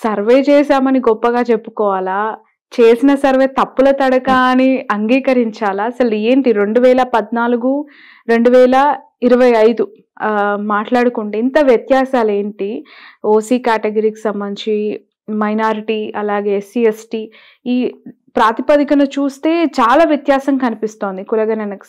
Survey చేశామని గొప్పగా చెప్పుకోవాలా? చేసిన సర్వే తప్పుల తడక అని అంగీకరించాలా? అసలు ఏంటి 2014, 2025 మాట్లాడుకుంటే ఇంత వ్యత్యాసాలేంటి? ఓసీ కేటగిరీకి సంబంధించి మైనారిటీ అలాగే ఎస్సీ, ఎస్టీ ఈ ప్రాతిపదికన చూస్తే చాలా వ్యత్యాసం కనిపిస్తోంది కులగణనకు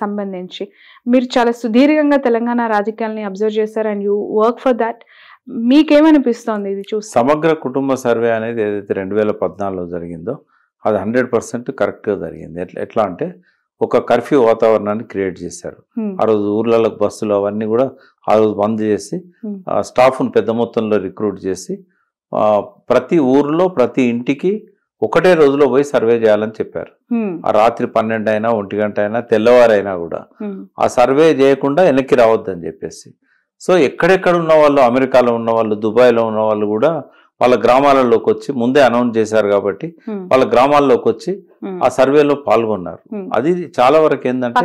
సంబంధించి. మీరు చాలా సుదీర్ఘంగా తెలంగాణ రాజకీయాల్ని అబ్జర్వ్ చేశారు and you work for that. మీకేమనిపిస్తోంది ఇది చూస్తే? సమగ్ర కుటుంబ సర్వే అనేది ఏదైతే 2014లో జరిగిందో అది 100% కరెక్ట్గా జరిగింది. ఎట్లా అంటే ఒక కర్ఫ్యూ వాతావరణాన్ని క్రియేట్ చేశారు. ఆ రోజు ఊర్లలో బస్సులు అవన్నీ కూడా ఆ రోజు బంద్ చేసి స్టాఫ్ను పెద్ద మొత్తంలో రిక్రూట్ చేసి ప్రతి ఊర్లో ప్రతి ఇంటికి ఒకటే రోజులో పోయి సర్వే చేయాలని చెప్పారు. ఆ రాత్రి 12 అయినా 1 గంట అయినా తెల్లవారైనా కూడా ఆ సర్వే చేయకుండా వెనక్కి రావద్దని చెప్పేసి. సో ఎక్కడెక్కడ ఉన్న వాళ్ళు, అమెరికాలో ఉన్న వాళ్ళు, దుబాయ్లో ఉన్న వాళ్ళు కూడా వాళ్ళ గ్రామాలలోకి వచ్చి ముందే అనౌన్స్ చేశారు కాబట్టి వాళ్ళ గ్రామాల్లోకి వచ్చి ఆ సర్వేలో పాల్గొన్నారు. అది చాలా వరకు ఏంటంటే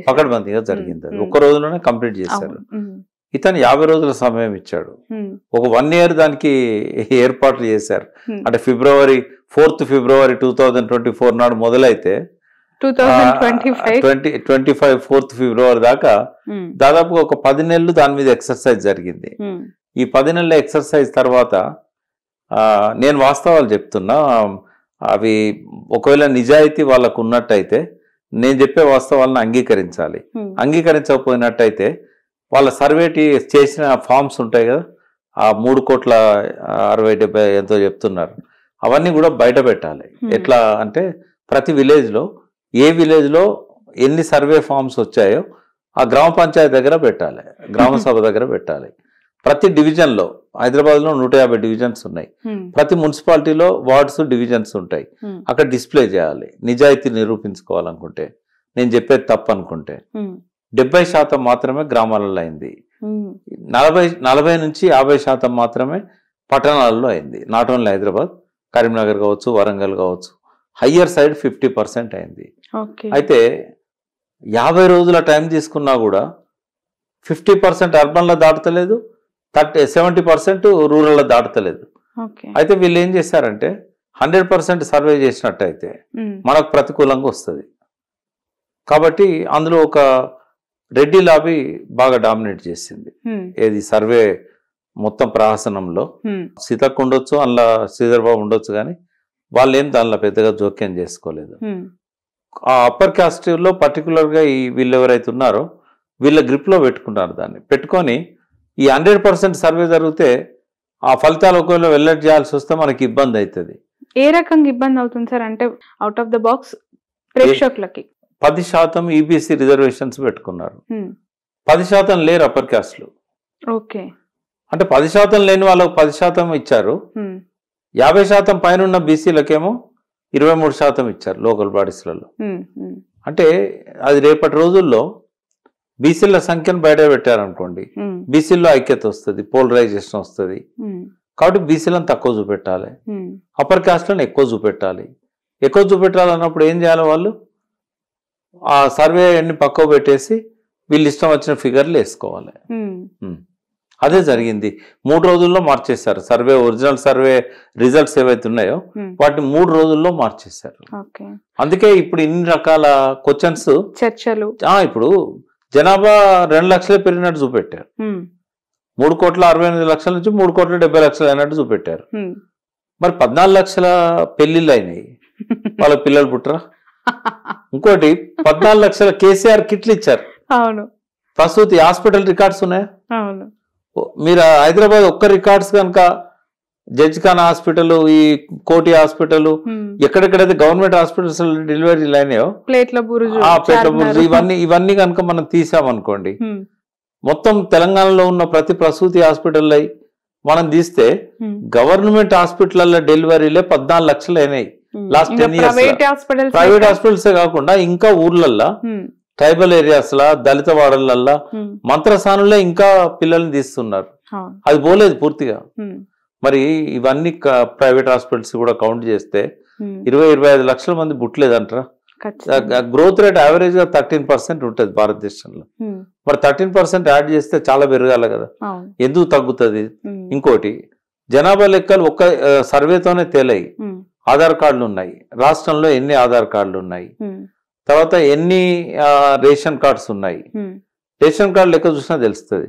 పకడ్బందీగా జరిగింది. అది ఒక్క రోజులోనే కంప్లీట్ చేశారు. ఇతను 50 రోజుల సమయం ఇచ్చాడు. ఒక 1 year దానికి ఏర్పాట్లు చేశారు. అంటే ఫిబ్రవరి 4th ఫిబ్రవరి 2024 నాడు మొదలైతే 2025 4th ఫిబ్రవరి దాకా దాదాపుగా ఒక 10 నెలలు దాని మీద ఎక్సర్సైజ్ జరిగింది. ఈ 10 నెలల ఎక్సర్సైజ్ తర్వాత నేను వాస్తవాలు చెప్తున్నా, అవి ఒకవేళ నిజాయితీ వాళ్ళకు ఉన్నట్టయితే నేను చెప్పే వాస్తవాలను అంగీకరించాలి. అంగీకరించకపోయినట్టయితే వాళ్ళ సర్వే చేసిన ఫామ్స్ ఉంటాయి కదా, ఆ 3,60,70,000 ఎంతో చెప్తున్నారు, అవన్నీ కూడా బయట పెట్టాలి. ఎట్లా అంటే ప్రతి విలేజ్లో ఏ విలేజ్లో ఎన్ని సర్వే ఫామ్స్ వచ్చాయో ఆ గ్రామ పంచాయతీ దగ్గర పెట్టాలి, గ్రామ సభ దగ్గర పెట్టాలి. ప్రతి డివిజన్లో, హైదరాబాద్లో 150 డివిజన్స్ ఉన్నాయి, ప్రతి మున్సిపాలిటీలో వార్డ్స్ డివిజన్స్ ఉంటాయి, అక్కడ డిస్ప్లే చేయాలి. నిజాయితీ నిరూపించుకోవాలనుకుంటే, నేను చెప్పేది తప్పు అనుకుంటే 70% మాత్రమే గ్రామాలలో అయింది, 40 నుంచి 50% మాత్రమే పట్టణాలలో అయింది. నాట్ ఓన్లీ హైదరాబాద్, కరీంనగర్ కావచ్చు, వరంగల్ కావచ్చు, హయ్యర్ సైడ్ 50% అయింది. అయితే 50 రోజుల టైం తీసుకున్నా కూడా 50% అర్బన్లో దాటతలేదు, 70% రూరల్లో దాటతలేదు. అయితే వీళ్ళు ఏం చేశారంటే 100% సర్వే చేసినట్టయితే మనకు ప్రతికూలంగా వస్తుంది కాబట్టి అందులో ఒక రెడ్డి లాబీ బాగా డామినేట్ చేసింది. ఏది సర్వే మొత్తం ప్రహసనంలో సీతక్క ఉండొచ్చు, అందులో శ్రీధర్ బాబు ఉండొచ్చు, కానీ వాళ్ళు ఏం దానిలో పెద్దగా జోక్యం చేసుకోలేదు. ఆ అప్పర్ కాస్ట్లో పర్టికులర్గా ఈ వీళ్ళు ఎవరైతే ఉన్నారో వీళ్ళ గ్రిప్లో పెట్టుకున్నారు. దాన్ని పెట్టుకొని ఈ 100% సర్వే జరిగితే ఆ ఫలితాలు ఒకవేళ వెల్లడి చేయాల్సి వస్తే మనకి ఇబ్బంది అవుతుంది. ఏ రకంగా ఇబ్బంది అవుతుంది సార్? అంటే అవుట్ ఆఫ్ ద బాక్స్ ప్రేక్షకులకి 10% ఈబీసీ రిజర్వేషన్స్ పెట్టుకున్నారు, 10% లేరు అప్పర్ కాస్ట్లు. ఓకే, అంటే 10% లేని వాళ్ళకు 10% ఇచ్చారు, 50% పైన ఉన్న బీసీలకేమో 23% ఇచ్చారు లోకల్ బాడీస్లలో. అంటే అది రేపటి రోజుల్లో బీసీల సంఖ్యను బయట పెట్టారనుకోండి, బీసీల్లో ఐక్యత వస్తుంది, పోలరైజేషన్ వస్తుంది. కాబట్టి బీసీలను తక్కువ చూపెట్టాలి, అప్పర్ కాస్ట్లను ఎక్కువ చూపెట్టాలి. ఎక్కువ చూపెట్టాలన్నప్పుడు ఏం చేయాలి? వాళ్ళు ఆ సర్వే అన్ని పక్కకు పెట్టేసి వీళ్ళు ఇష్టం వచ్చిన ఫిగర్లు వేసుకోవాలి. అదే జరిగింది. 3 రోజుల్లో మార్చేశారు సర్వే. ఒరిజినల్ సర్వే రిజల్ట్స్ ఏవైతే ఉన్నాయో వాటిని 3 రోజుల్లో మార్చేశారు. అందుకే ఇప్పుడు ఇన్ని రకాల క్వశ్చన్స్, చర్చలు. ఇప్పుడు జనాభా 2 లక్షలే పెరిగినట్టు చూపెట్టారు, 3,68,00,000 నుంచి 3,70,00,000 అయినట్టు చూపెట్టారు. మరి 14 లక్షల పెళ్లిళ్ళు అయినాయి, వాళ్ళ పిల్లలు పుట్టరా? ఇంకోటి 14 లక్షల కేసీఆర్ కిట్లు ఇచ్చారు. అవును, ప్రసూతి హాస్పిటల్ రికార్డ్స్ ఉన్నాయా? అవును. మీరు హైదరాబాద్ ఒక్క రికార్డ్స్ కనుక జడ్జ్ ఖాన్ హాస్పిటల్, ఈ కోటి హాస్పిటల్, ఎక్కడెక్కడైతే గవర్నమెంట్ హాస్పిటల్స్ డెలివరీలు అయినాయో ప్లేట్ల బురుజు, ఇవన్నీ కనుక మనం తీసామనుకోండి, మొత్తం తెలంగాణలో ఉన్న ప్రతి ప్రసూతి హాస్పిటల్ అయి మనం తీస్తే గవర్నమెంట్ హాస్పిటల్లో డెలివరీలే 14 లక్షలు అయినాయి లాస్ట్ 10 years. ప్రైవేట్ హాస్పిటల్సే కాకుండా ఇంకా ఊర్లల్లో, ట్రైబల్ ఏరియాస్ లా, దళిత వాడలల్లా, మంత్రస్థానంలో ఇంకా పిల్లల్ని తీస్తున్నారు. అది పోలేదు పూర్తిగా. మరి ఇవన్నీ ప్రైవేట్ హాస్పిటల్స్ కూడా కౌంట్ చేస్తే 20-25 లక్షల మంది పుట్టలేదంటారా? గ్రోత్ రేట్ యావరేజ్ గా 13% ఉంటుంది భారతదేశంలో. మరి 13% యాడ్ చేస్తే చాలా పెరగాలి కదా, ఎందుకు తగ్గుతుంది? ఇంకోటి జనాభా లెక్కలు ఒక్క సర్వేతోనే తేలాయి. ఆధార్ కార్డులు ఉన్నాయి, రాష్ట్రంలో ఎన్ని ఆధార్ కార్డులు ఉన్నాయి, తర్వాత ఎన్ని రేషన్ కార్డ్స్ ఉన్నాయి, రేషన్ కార్డు లెక్క చూసినా తెలుస్తుంది.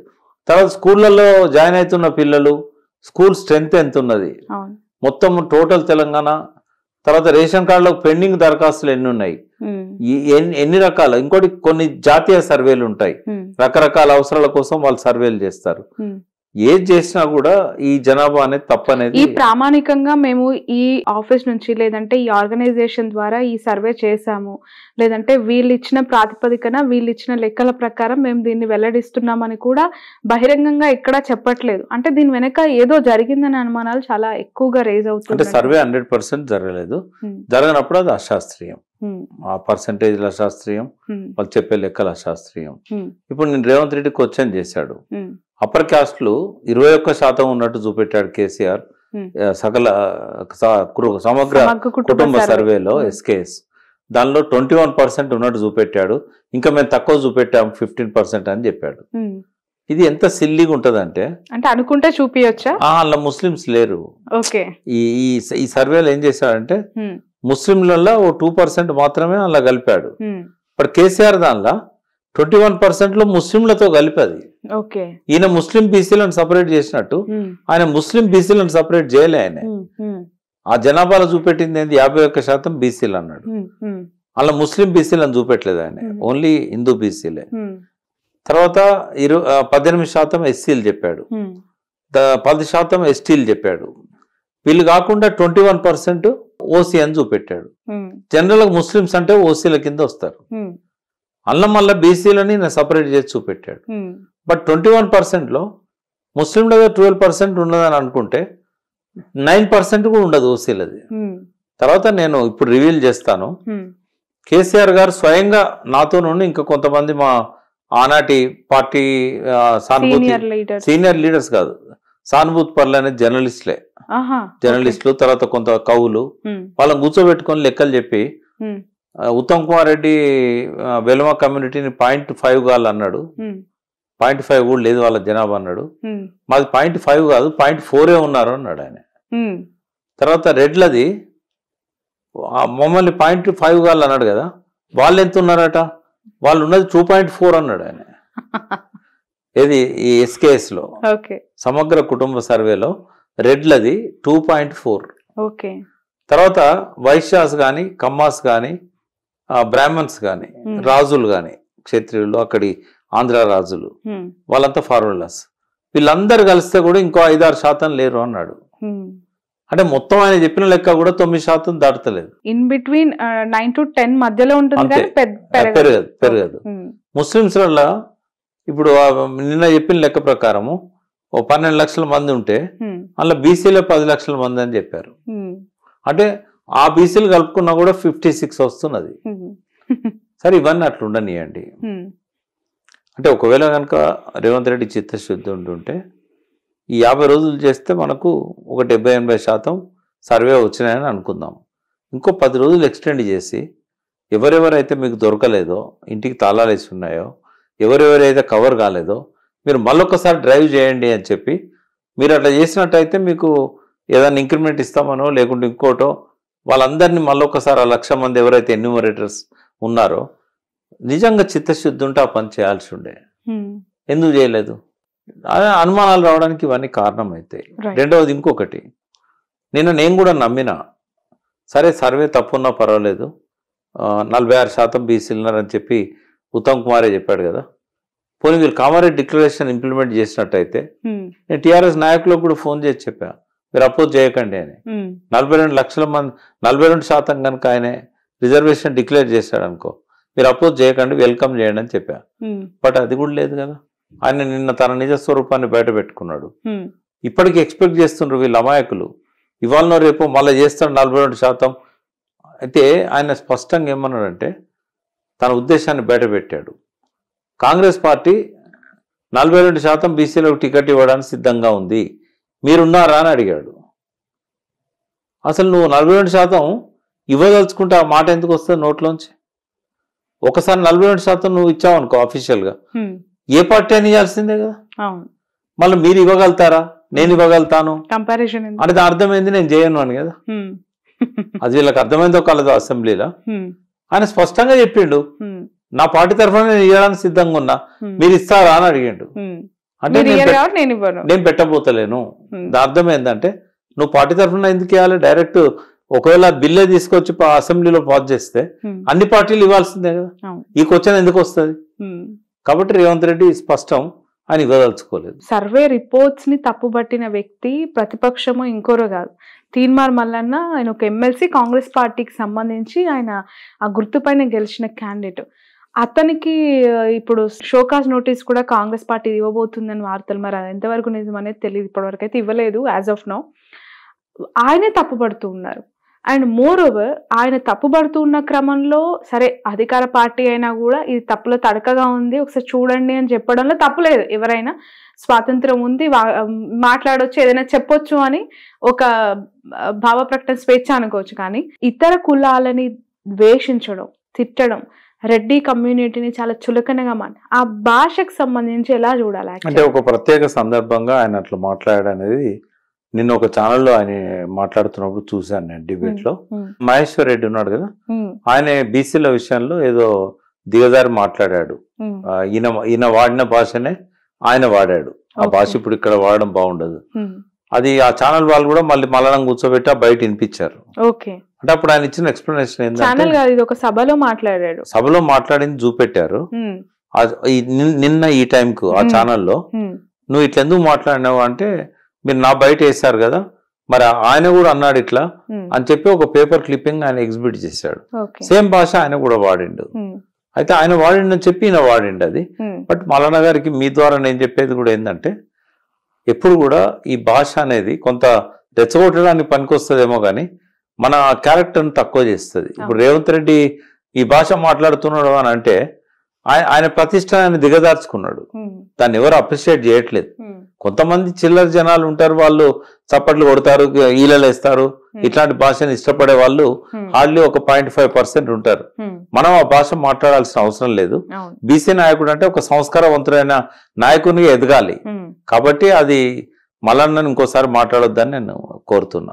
తర్వాత స్కూళ్ళల్లో జాయిన్ అవుతున్న పిల్లలు స్కూల్ స్ట్రెంత్ ఎంత ఉన్నది మొత్తం టోటల్ తెలంగాణ. తర్వాత రేషన్ కార్డులో పెండింగ్ దరఖాస్తులు ఎన్ని ఉన్నాయి, ఎన్ని రకాల, ఇంకోటి కొన్ని జాతీయ సర్వేలు ఉంటాయి, రకరకాల అవసరాల కోసం వాళ్ళు సర్వేలు చేస్తారు. ఏది చేసినా కూడా ఈ జనాభా అనేది తప్పనేది. ఈ ప్రామాణికంగా మేము ఈ ఆఫీస్ నుంచి లేదంటే ఈ ఆర్గనైజేషన్ ద్వారా ఈ సర్వే చేశాము, లేదంటే వీళ్ళు ఇచ్చిన ప్రాతిపదికన వీళ్ళు ఇచ్చిన లెక్కల ప్రకారం మేము దీన్ని వెల్లడిస్తున్నామని కూడా బహిరంగంగా ఎక్కడా చెప్పట్లేదు. అంటే దీని వెనక ఏదో జరిగిందనే అనుమానాలు చాలా ఎక్కువగా రేజ్ అవుతుంది. అంటే సర్వే 100% జరగలేదు, జరగనప్పుడు అది అశాస్త్రీయం, ఆ పర్సంటేజ్ల అశాస్త్రీయం, వాళ్ళు చెప్పే లెక్కల అశాస్త్రీయం. ఇప్పుడు నేను రేవంత్ రెడ్డి క్వశ్చన్ చేశాడు, అప్పర్ క్యాస్ట్లు 21% ఉన్నట్టు చూపెట్టాడు కేసీఆర్ సకల సమగ్ర కుటుంబ సర్వేలో ఎస్కేఎస్, దానిలో 21% ఉన్నట్టు చూపెట్టాడు, ఇంకా మేము తక్కువ చూపెట్టాం 15% అని చెప్పాడు. ఇది ఎంత సిల్లీగా ఉంటదంటే, అంటే అనుకుంటే చూపించొచ్చా, అలా ముస్లిమ్స్ లేరు. ఓకే, ఈ సర్వేలో ఏం చేశాడంటే ముస్లింలలో 2% మాత్రమే అలా కలిపాడు. ఇప్పుడు కేసీఆర్ దానిలో 21% లో ముస్లింలతో కలిపేది. ఈయన ముస్లిం బీసీలను సపరేట్ చేసినట్టు ఆయన ముస్లిం బీసీలను సపరేట్ చేయలే. ఆయన ఆ జనాభాలో చూపెట్టింది ఏంది 51% బీసీలు అన్నాడు, అలా ముస్లిం బీసీలను చూపెట్టలేదు ఆయన, ఓన్లీ హిందూ బీసీలే. తర్వాత 18% ఎస్సీలు చెప్పాడు, 10% ఎస్టీలు చెప్పాడు. వీళ్ళు కాకుండా 21% ఓసీ అని చూపెట్టాడు. జనరల్ గా ముస్లిమ్స్ అంటే ఓసీల కింద వస్తారు, అల్ల మళ్ళీ బీసీలని సపరేట్ చేసి చూపెట్టాడు. బట్ 21% లో ముస్లింల 12% ఉన్నదని అనుకుంటే 9% కూడా ఉండదు ఓసీలది. తర్వాత నేను ఇప్పుడు రివీల్ చేస్తాను, కేసీఆర్ గారు స్వయంగా నాతో నుండి ఇంకా కొంతమంది మా ఆనాటి పార్టీ సీనియర్ లీడర్స్ కాదు, సానుభూతి పర్లు అనేది జర్నలిస్టులు, తర్వాత కొంత కవులు, వాళ్ళని కూర్చోబెట్టుకొని లెక్కలు చెప్పి ఉత్తమ్ కుమార్ రెడ్డి వెలుమ కమ్యూనిటీని 0.5 కావాలి అన్నాడు, 0.5 కూడా లేదు వాళ్ళ జనాభా అన్నాడు. మాది 0.5 కాదు 0.4 ఉన్నారు అన్నాడు ఆయన. తర్వాత రెడ్లది మమ్మల్ని 0.5 కావాలి అన్నాడు కదా, వాళ్ళు ఎంత ఉన్నారట, వాళ్ళు ఉన్నది 2.4 అన్నాడు ఆయన. ఏది ఈ ఎస్కేఎస్ లో సమగ్ర కుటుంబ సర్వేలో రెడ్లది 2.4. తర్వాత వైశ్యాస్ గాని, కమ్మాస్ గాని, బ్రాహ్మణ్స్ గాని, రాజులు గాని, క్షత్రియులు, అక్కడి ఆంధ్ర రాజులు, వాళ్ళంతా ఫార్వర్డ్లెస్, వీళ్ళందరూ కలిస్తే కూడా ఇంకో 5-6% లేరు అన్నాడు. అంటే మొత్తం ఆయన చెప్పిన లెక్క కూడా 9% దాటలేదు. ఇన్ బిట్వీన్ 9 to 10 మధ్యలో ఉంటుంది, పెరగదు. ముస్లింస్ వల్ల ఇప్పుడు నిన్న చెప్పిన లెక్క ప్రకారము 12 లక్షల మంది ఉంటే అలా బీసీలో 10 లక్షల మంది అని చెప్పారు. అంటే ఆ బీసీలు కలుపుకున్నా కూడా 56 వస్తున్నది. సరే, ఇవన్నీ అట్లా ఉండనియండి. అంటే ఒకవేళ కనుక రేవంత్ రెడ్డి చిత్తశుద్ధి ఉంటుంటే ఈ 50 రోజులు చేస్తే మనకు ఒక 70-80% సర్వే వచ్చినాయని అనుకుందాం. ఇంకో 10 రోజులు ఎక్స్టెండ్ చేసి ఎవరెవరైతే మీకు దొరకలేదో, ఇంటికి తాళాలు వేసి ఉన్నాయో, ఎవరెవరైతే కవర్ కాలేదో మీరు మళ్ళొకసారి డ్రైవ్ చేయండి అని చెప్పి, మీరు అట్లా చేసినట్టయితే మీకు ఏదైనా ఇంక్రిమెంట్ ఇస్తామనో లేకుంటే ఇంకోటో, వాళ్ళందరినీ మళ్ళొకసారి 1,00,000 మంది ఎవరైతే ఎన్యూమరేటర్స్ ఉన్నారో నిజంగా చిత్తశుద్ధి ఉంటే ఆ పని చేయాల్సి ఉండే, ఎందుకు చేయలేదు? అనుమానాలు రావడానికి ఇవన్నీ కారణం అవుతాయి. రెండవది ఇంకొకటి, నేను కూడా నమ్మిన, సరే సర్వే తప్పున్నా పర్వాలేదు, 46% బీసీలు ఉన్నారని చెప్పి ఉత్తమ్ కుమారే చెప్పాడు కదా, పోనీ వీళ్ళు కామారెడ్డి డిక్లరేషన్ ఇంప్లిమెంట్ చేసినట్టయితే నేను టీఆర్ఎస్ నాయకులకు కూడా ఫోన్ చేసి చెప్పా, మీరు అపోజ్ చేయకండి అని. 42 లక్షల మంది 42% కనుక ఆయన రిజర్వేషన్ డిక్లేర్ చేశాడు అనుకో, మీరు అపోజ్ చేయకండి, వెల్కమ్ చేయండి అని చెప్పా. బట్ అది కూడా లేదు కదా. ఆయన నిన్న తన నిజ స్వరూపాన్ని బయట పెట్టుకున్నాడు. ఇప్పటికీ ఎక్స్పెక్ట్ చేస్తుండ్రు వీళ్ళు అమాయకులు, ఇవాళ రేపు మళ్ళీ చేస్తాడు 42%. అయితే ఆయన స్పష్టంగా ఏమన్నాడంటే తన ఉద్దేశాన్ని బయట పెట్టాడు. కాంగ్రెస్ పార్టీ 42% బీసీలకు టికెట్ ఇవ్వడానికి సిద్ధంగా ఉంది, మీరున్నారా అని అడిగాడు. అసలు నువ్వు 42% ఇవ్వదలుచుకుంటే ఆ మాట ఎందుకు వస్తుంది నోట్లోంచి? ఒకసారి 42% నువ్వు ఇచ్చావు అనుకో అఫీషియల్గా, ఏ పార్టీ అని ఇవ్వాల్సిందే కదా. మళ్ళీ మీరు ఇవ్వగలుగుతారా? నేను ఇవ్వగలుగుతాను కంపారిజన్ అంటే దాని అర్థమైంది నేను చేయను అని కదా. అది వీళ్ళకి అర్థమైందో కలదు అసెంబ్లీలో. ఆయన స్పష్టంగా చెప్పిండు నా పార్టీ తరఫున నేను ఇవ్వడానికి సిద్ధంగా ఉన్నా, మీరు ఇస్తారా అని అడిగిండు. అంటే నేను పెట్టబోతలేను. దాని అర్థం ఏంటంటే నువ్వు పార్టీ తరఫున ఎందుకు ఇవ్వాలి, డైరెక్ట్ ఒకవేళ బిల్లే తీసుకొచ్చి అసెంబ్లీలో పాస్ చేస్తే అన్ని పార్టీలు ఇవ్వాల్సిందే కదా, ఈ క్వశ్చన్ ఎందుకు వస్తుంది. కాబట్టి రేవంత్ రెడ్డి స్పష్టం ఆయన ఇవ్వదలుచుకోలేదు. సర్వే రిపోర్ట్స్ ని తప్పుబట్టిన వ్యక్తి ప్రతిపక్షము ఇంకోరో కాదు, తీన్మార్ మల్లన్న. ఆయన ఒక ఎమ్మెల్సీ, కాంగ్రెస్ పార్టీకి సంబంధించి ఆయన ఆ గుర్తుపైన గెలిచిన క్యాండిడేట్. అతనికి ఇప్పుడు షోకాజ్ నోటీస్ కూడా కాంగ్రెస్ పార్టీ ఇవ్వబోతుందని వార్తలు, మరి అది ఎంతవరకు నిజం అనేది తెలియదు. ఇప్పటివరకు అయితే ఇవ్వలేదు యాజ్ ఆఫ్ నౌ. ఆయనే తప్పుపడుతూ ఉన్నారు. అండ్ మోర్ ఓవర్ ఆయన తప్పుపడుతూ ఉన్న క్రమంలో సరే అధికార పార్టీ అయినా కూడా ఇది తప్పులో తడకగా ఉంది, ఒకసారి చూడండి అని చెప్పడంలో తప్పులేదు. ఎవరైనా స్వాతంత్రం ఉంది, మాట్లాడవచ్చు, ఏదైనా చెప్పొచ్చు అని ఒక భావ ప్రకటన స్వేచ్ఛ అనుకోవచ్చు. కానీ ఇతర కులాలని ద్వేషించడం, తిట్టడం, రెడ్డి కమ్యూనిటీని చాలా చులకనగా ఆ భాషకు సంబంధించి ఎలా చూడాలి? అంటే ఒక ప్రత్యేక సందర్భంగా ఆయన అట్లా మాట్లాడనేది నిన్న ఒక ఛానల్లో ఆయన మాట్లాడుతున్నప్పుడు చూశాను నేను డిబేట్ లో. మహేశ్వర్ రెడ్డి ఉన్నాడు కదా, ఆయన బీసీల విషయంలో ఏదో దిగజారి మాట్లాడాడు. ఈయన వాడిన భాషనే ఆయన వాడాడు. ఆ భాష ఇప్పుడు ఇక్కడ వాడడం బాగుండదు. అది ఆ ఛానల్ వాళ్ళు కూడా మళ్ళీ మలనం కూర్చోబెట్టి బయట వినిపించారు. అంటే అప్పుడు ఆయన ఇచ్చిన ఎక్స్ప్లెనేషన్ ఏంటంటే సభలో మాట్లాడాడు, సభలో మాట్లాడింది చూపెట్టారు. నిన్న ఈ టైంకు ఆ ఛానల్లో నువ్వు ఇట్లా ఎందుకు మాట్లాడినావు అంటే, మీరు నా బయట వేశారు కదా, మరి ఆయన కూడా అన్నాడు ఇట్లా అని చెప్పి ఒక పేపర్ క్లిప్పింగ్ ఆయన ఎగ్జిబిట్ చేశాడు. సేమ్ భాష ఆయన కూడా వాడిండు. అయితే ఆయన వాడిండని చెప్పి ఈయన వాడిండు అది. బట్ మల్లన్న గారికి మీ ద్వారా నేను చెప్పేది కూడా ఏంటంటే, ఎప్పుడు కూడా ఈ భాష అనేది కొంత రెచ్చగొట్టడానికి పనికొస్తుందేమో కానీ మన క్యారెక్టర్ని తక్కువ చేస్తుంది. ఇప్పుడు రేవంత్ రెడ్డి ఈ భాష మాట్లాడుతున్నాడు అని అంటే ఆయన ప్రతిష్ట ఆయన దిగదార్చుకున్నాడు. దాన్ని ఎవరు అప్రిషియేట్ చేయట్లేదు. కొంతమంది చిల్లర జనాలు ఉంటారు, వాళ్ళు చప్పట్లు కొడతారు, ఈలలేస్తారు. ఇట్లాంటి భాషను ఇష్టపడే వాళ్ళు హార్డ్లీ ఒక 0.5% ఉంటారు. మనం ఆ భాష మాట్లాడాల్సిన అవసరం లేదు. బీసీ నాయకుడు అంటే ఒక సంస్కారవంతుడైన నాయకునిగా ఎదగాలి. కాబట్టి అది మల్లన్నని ఇంకోసారి మాట్లాడొద్దని నేను కోరుతున్నా.